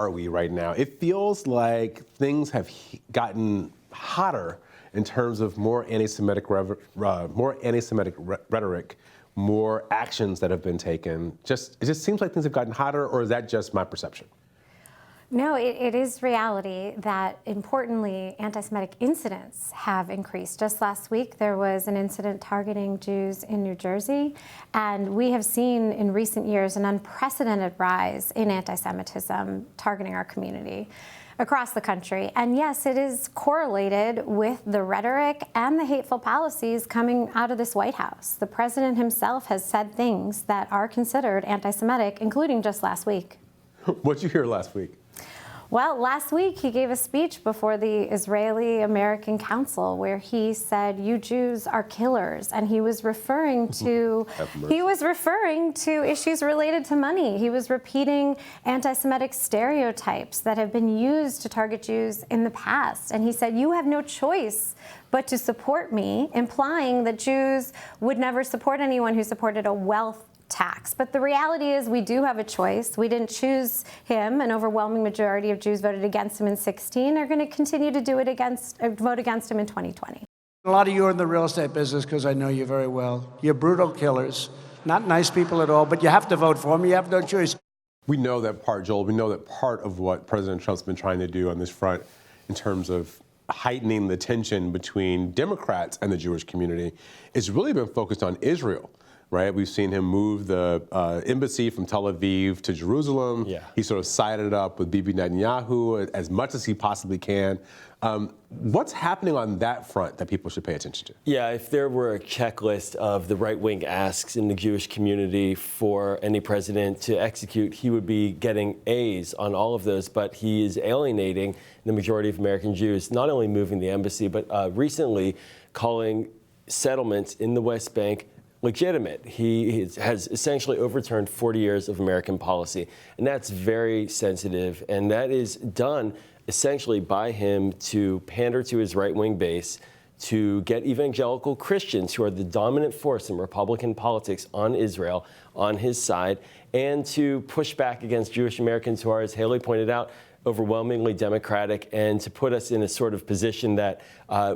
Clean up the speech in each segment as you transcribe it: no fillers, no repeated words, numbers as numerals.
are we right now? It feels like things have gotten hotter in terms of more anti-Semitic rhetoric, more actions that have been taken. It just seems like things have gotten hotter, or is that just my perception? No, it is reality that, importantly, anti-Semitic incidents have increased. Just last week, there was an incident targeting Jews in New Jersey, and we have seen in recent years an unprecedented rise in anti-Semitism targeting our community across the country. And yes, it is correlated with the rhetoric and the hateful policies coming out of this White House. The president himself has said things that are considered anti-Semitic, including just last week. What'd you hear last week? Well, last week he gave a speech before the Israeli-American Council where he said, "You Jews are killers," and he was referring to issues related to money. He was repeating anti-Semitic stereotypes that have been used to target Jews in the past, and he said, "You have no choice but to support me," implying that Jews would never support anyone who supported a wealth tax. But the reality is we do have a choice. We didn't choose him. An overwhelming majority of Jews voted against him in 2016. They're going to continue to vote against him in 2020. A lot of you are in the real estate business because I know you very well. You're brutal killers, not nice people at all, but you have to vote for them. You have no choice. We know that part, Joel. We know that part of what President Trump's been trying to do on this front in terms of heightening the tension between Democrats and the Jewish community is really been focused on Israel. Right, we've seen him move the embassy from Tel Aviv to Jerusalem. Yeah. He sort of sided up with Bibi Netanyahu as much as he possibly can. What's happening on that front that people should pay attention to? Yeah, if there were a checklist of the right-wing asks in the Jewish community for any president to execute, he would be getting A's on all of those, but he is alienating the majority of American Jews, not only moving the embassy, but recently calling settlements in the West Bank legitimate. He has essentially overturned 40 years of American policy, and that's very sensitive, and that is done essentially by him to pander to his right-wing base, to get evangelical Christians, who are the dominant force in Republican politics on Israel, on his side, and to push back against Jewish Americans who are, as Halie pointed out, overwhelmingly Democratic, and to put us in a sort of position that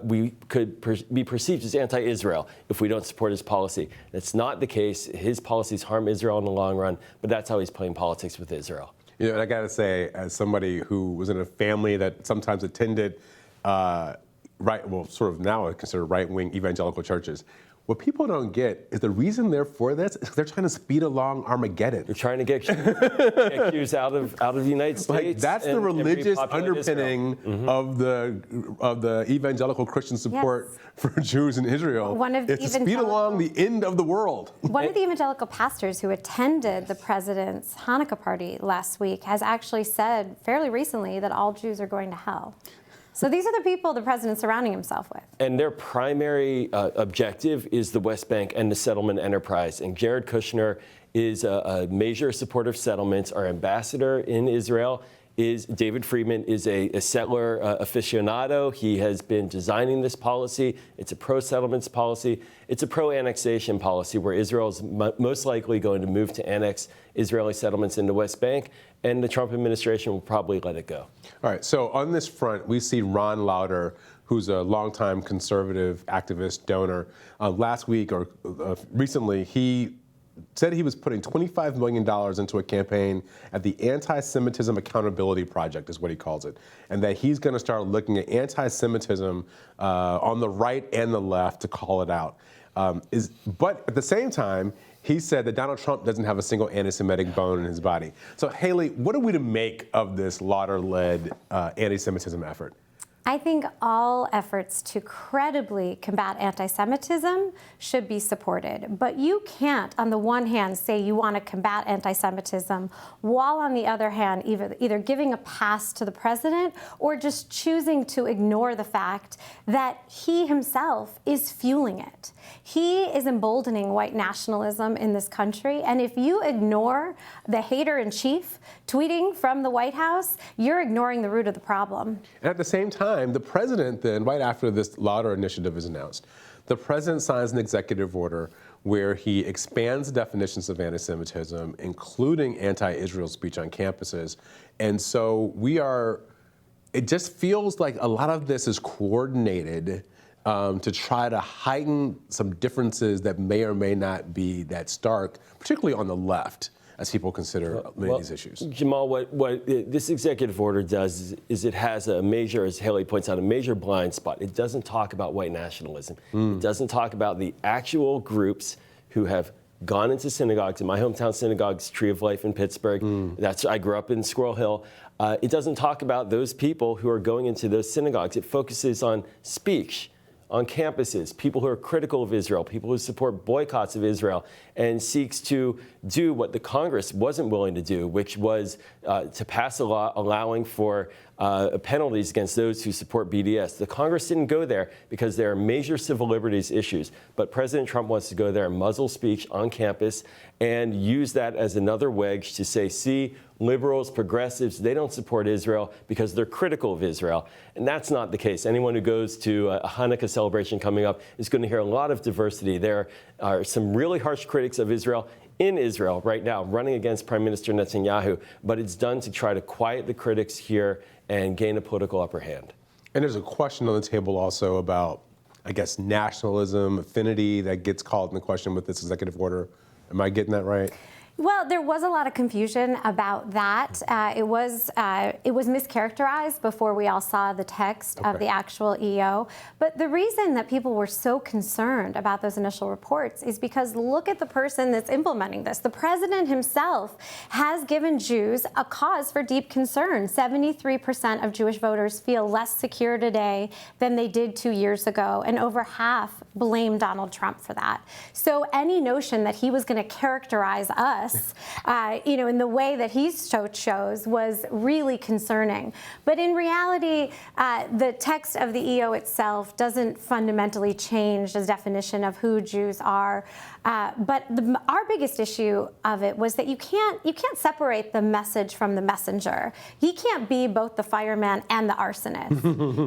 we could be perceived as anti-Israel if we don't support his policy. That's not the case. His policies harm Israel in the long run, but that's how he's playing politics with Israel. You know, and I got to say, as somebody who was in a family that sometimes attended sort of now considered right-wing evangelical churches, what people don't get is the reason they're for this is they're trying to speed along Armageddon. They're trying to get Jews out of the United States. Like that's the religious underpinning of the evangelical Christian support for Jews in Israel. It's to speed along the end of the world. One of the evangelical pastors who attended the president's Hanukkah party last week has actually said fairly recently that all Jews are going to hell. So these are the people the president's surrounding himself with. And their primary objective is the West Bank and the settlement enterprise. And Jared Kushner is a major supporter of settlements. Our ambassador in Israel is David Friedman, is a settler aficionado. He has been designing this policy. It's a pro-settlements policy. It's a pro-annexation policy where Israel is most likely going to move to annex Israeli settlements in the West Bank, and the Trump administration will probably let it go. All right, so on this front, we see Ron Lauder, who's a longtime conservative activist donor. Last week or recently, he said he was putting $25 million into a campaign at the Anti-Semitism Accountability Project, is what he calls it, and that he's going to start looking at anti-Semitism on the right and the left to call it out. But at the same time, he said that Donald Trump doesn't have a single anti-Semitic bone in his body. So, Halie, what are we to make of this Lauder-led anti-Semitism effort? I think all efforts to credibly combat anti-Semitism should be supported. But you can't, on the one hand, say you want to combat anti-Semitism while, on the other hand, either giving a pass to the president or just choosing to ignore the fact that he himself is fueling it. He is emboldening white nationalism in this country. And if you ignore the hater-in-chief tweeting from the White House, you're ignoring the root of the problem. And at the same time, the president then, right after this Lauder initiative is announced, the president signs an executive order where he expands definitions of anti-Semitism, including anti-Israel speech on campuses. And so it just feels like a lot of this is coordinated to try to heighten some differences that may or may not be that stark, particularly on the left, as people consider many of these issues. Jamal, what this executive order does is it has a major, as Halie points out, a major blind spot. It doesn't talk about white nationalism. It doesn't talk about the actual groups who have gone into synagogues. In my hometown synagogue's Tree of Life in Pittsburgh. I grew up in Squirrel Hill. It doesn't talk about those people who are going into those synagogues. It focuses on speech on campuses, people who are critical of Israel, people who support boycotts of Israel, and seeks to do what the Congress wasn't willing to do, which was to pass a law allowing for penalties against those who support BDS. The Congress didn't go there because there are major civil liberties issues, but President Trump wants to go there and muzzle speech on campus and use that as another wedge to say, see, liberals, progressives, they don't support Israel because they're critical of Israel. And that's not the case. Anyone who goes to a Hanukkah celebration coming up is going to hear a lot of diversity. There are some really harsh critics of Israel in Israel right now, running against Prime Minister Netanyahu, but it's done to try to quiet the critics here and gain a political upper hand. And there's a question on the table also about, I guess, nationalism, affinity that gets called into question with this executive order. Am I getting that right? Well, there was a lot of confusion about that. It was mischaracterized before we all saw the text of the actual EO. But the reason that people were so concerned about those initial reports is because look at the person that's implementing this. The president himself has given Jews a cause for deep concern. 73% of Jewish voters feel less secure today than they did 2 years ago, and over half blame Donald Trump for that. So any notion that he was going to characterize us in the way that he shows was really concerning. But in reality, the text of the EO itself doesn't fundamentally change the definition of who Jews are. But our biggest issue of it was that you can't separate the message from the messenger. He can't be both the fireman and the arsonist.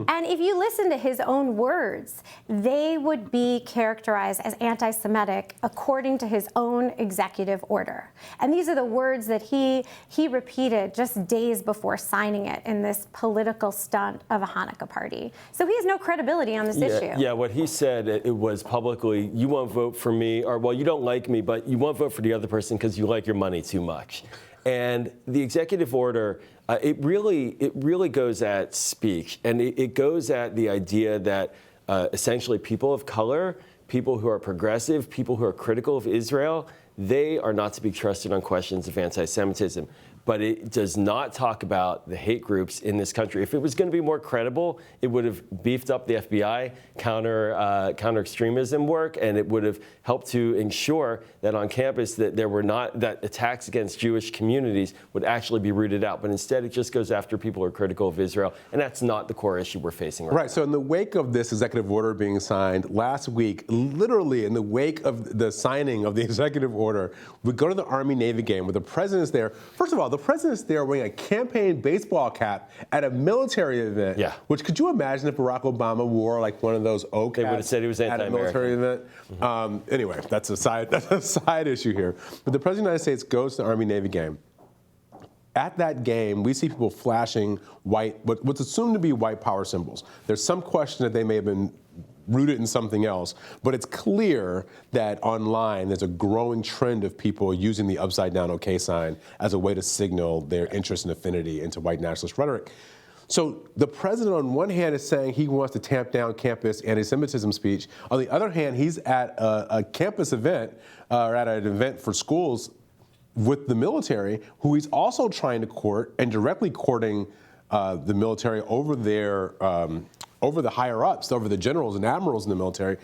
And if you listen to his own words, they would be characterized as anti-Semitic according to his own executive order. And these are the words that he repeated just days before signing it in this political stunt of a Hanukkah party. So he has no credibility on this issue. Yeah, what he said, it was publicly, you won't vote for me, or well, you don't like me, but you won't vote for the other person because you like your money too much. And the executive order, it really goes at speech, and it goes at the idea that essentially people of color, people who are progressive, people who are critical of Israel, they are not to be trusted on questions of anti-Semitism. But it does not talk about the hate groups in this country. If it was going to be more credible, it would have beefed up the FBI counter extremism work, and it would have helped to ensure that on campus that that attacks against Jewish communities would actually be rooted out. But instead, it just goes after people who are critical of Israel, and that's not the core issue we're facing right now. So in the wake of this executive order being signed last week, literally in the wake of the signing of the executive order, we go to the Army-Navy game where the president's there. First of all, the president's there wearing a campaign baseball cap at a military event. Yeah. Which, could you imagine if Barack Obama wore like one of those O caps? They would have said he was at a military event. Anyway, that's a side issue here. But the president of the United States goes to the Army-Navy game. At that game, we see people flashing what's assumed to be white power symbols. There's some question that they may have been rooted in something else, but it's clear that online there's a growing trend of people using the upside down OK sign as a way to signal their interest and affinity into white nationalist rhetoric. So the president on one hand is saying he wants to tamp down campus anti-Semitism speech. On the other hand, he's at a campus event or at an event for schools with the military, who he's also trying to court and directly courting the military over their over the higher-ups, over the generals and admirals in the military.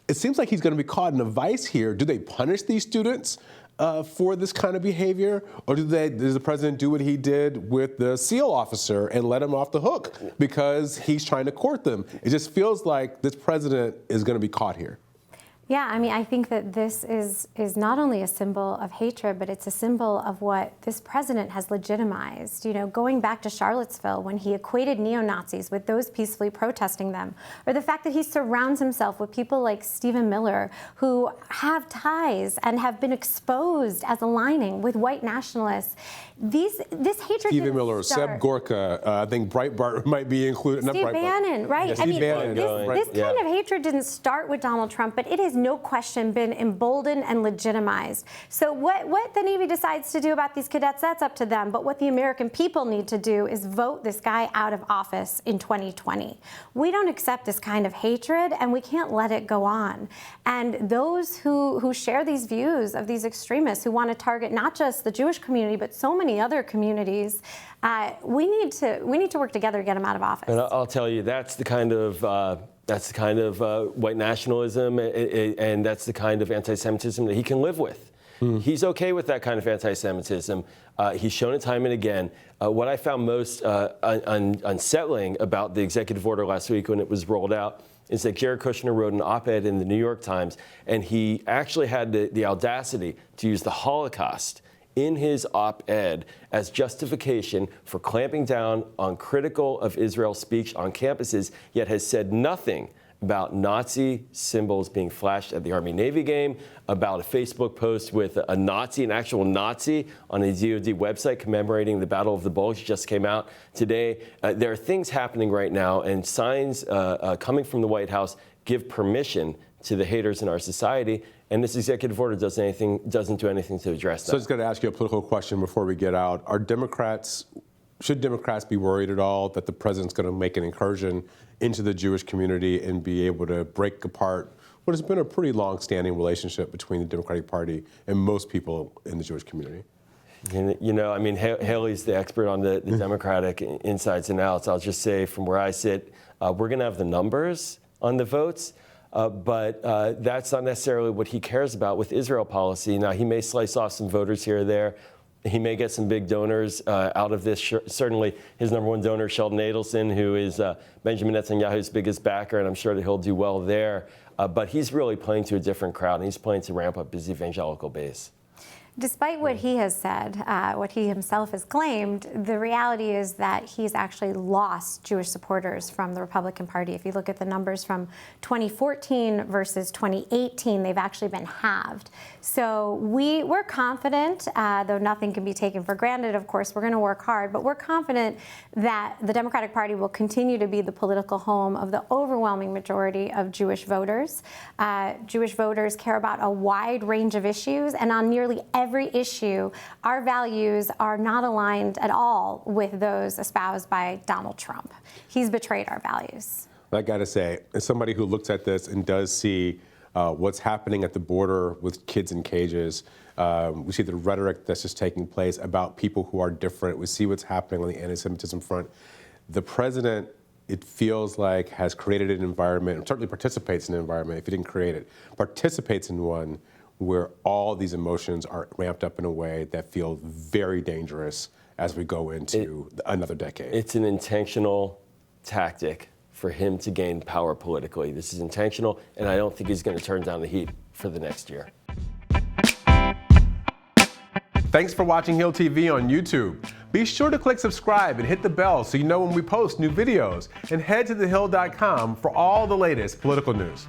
It seems like he's going to be caught in a vice here. Do they punish these students for this kind of behavior? Or does the president do what he did with the SEAL officer and let him off the hook because he's trying to court them? It just feels like this president is going to be caught here. Yeah, I mean, I think that this is not only a symbol of hatred, but it's a symbol of what this president has legitimized. You know, going back to Charlottesville, when he equated neo-Nazis with those peacefully protesting them, or the fact that he surrounds himself with people like Stephen Miller, who have ties and have been exposed as aligning with white nationalists. This hatred Stephen Miller, start. Seb Gorka, I think Breitbart might be included. Not Steve Breitbart. Bannon, right? Yeah, I Steve mean, Bannon, this kind of hatred didn't start with Donald Trump, but it has no question been emboldened and legitimized. So what the Navy decides to do about these cadets, that's up to them. But what the American people need to do is vote this guy out of office in 2020. We don't accept this kind of hatred, and we can't let it go on. And those who share these views of these extremists who want to target not just the Jewish community, but so many other communities, we need to work together to get them out of office. And I'll tell you, that's the kind of white nationalism, and that's the kind of anti-Semitism that he can live with. He's okay with that kind of anti-Semitism. He's shown it time and again. What I found most unsettling about the executive order last week when it was rolled out is that Jared Kushner wrote an op-ed in the New York Times, and he actually had the audacity to use the Holocaust in his op-ed as justification for clamping down on critical of Israel speech on campuses, yet has said nothing about Nazi symbols being flashed at the Army-Navy game, about a Facebook post with a Nazi, an actual Nazi, on a DoD website commemorating the Battle of the Bulge just came out today. There are things happening right now, and signs coming from the White House give permission to the haters in our society, and this executive order doesn't do anything to address that. So I just got to ask you a political question before we get out. Should Democrats be worried at all that the president's going to make an incursion into the Jewish community and be able to break apart what has been a pretty long-standing relationship between the Democratic Party and most people in the Jewish community? You know, I mean, Haley's the expert on the Democratic insides and outs. I'll just say from where I sit, we're going to have the numbers on the votes. But that's not necessarily what he cares about with Israel policy. Now, he may slice off some voters here or there. He may get some big donors out of this. Certainly, his number one donor, Sheldon Adelson, who is Benjamin Netanyahu's biggest backer, and I'm sure that he'll do well there. But he's really playing to a different crowd, and he's playing to ramp up his evangelical base. Despite what he has said, what he himself has claimed, the reality is that he's actually lost Jewish supporters from the Republican Party. If you look at the numbers from 2014 versus 2018, they've actually been halved. So we're confident, though nothing can be taken for granted, of course, we're going to work hard, but we're confident that the Democratic Party will continue to be the political home of the overwhelming majority of Jewish voters. Jewish voters care about a wide range of issues, and on nearly every issue, our values are not aligned at all with those espoused by Donald Trump. He's betrayed our values. I got to say, as somebody who looks at this and does see what's happening at the border with kids in cages, we see the rhetoric that's just taking place about people who are different. We see what's happening on the anti-Semitism front. The president, it feels like, has created an environment, and certainly participates in an environment, if he didn't create it, participates in one where all these emotions are ramped up in a way that feels very dangerous as we go into another decade. It's an intentional tactic for him to gain power politically. This is intentional, and I don't think he's going to turn down the heat for the next year. Thanks for watching Hill TV on YouTube. Be sure to click subscribe and hit the bell so you know when we post new videos. And head to thehill.com for all the latest political news.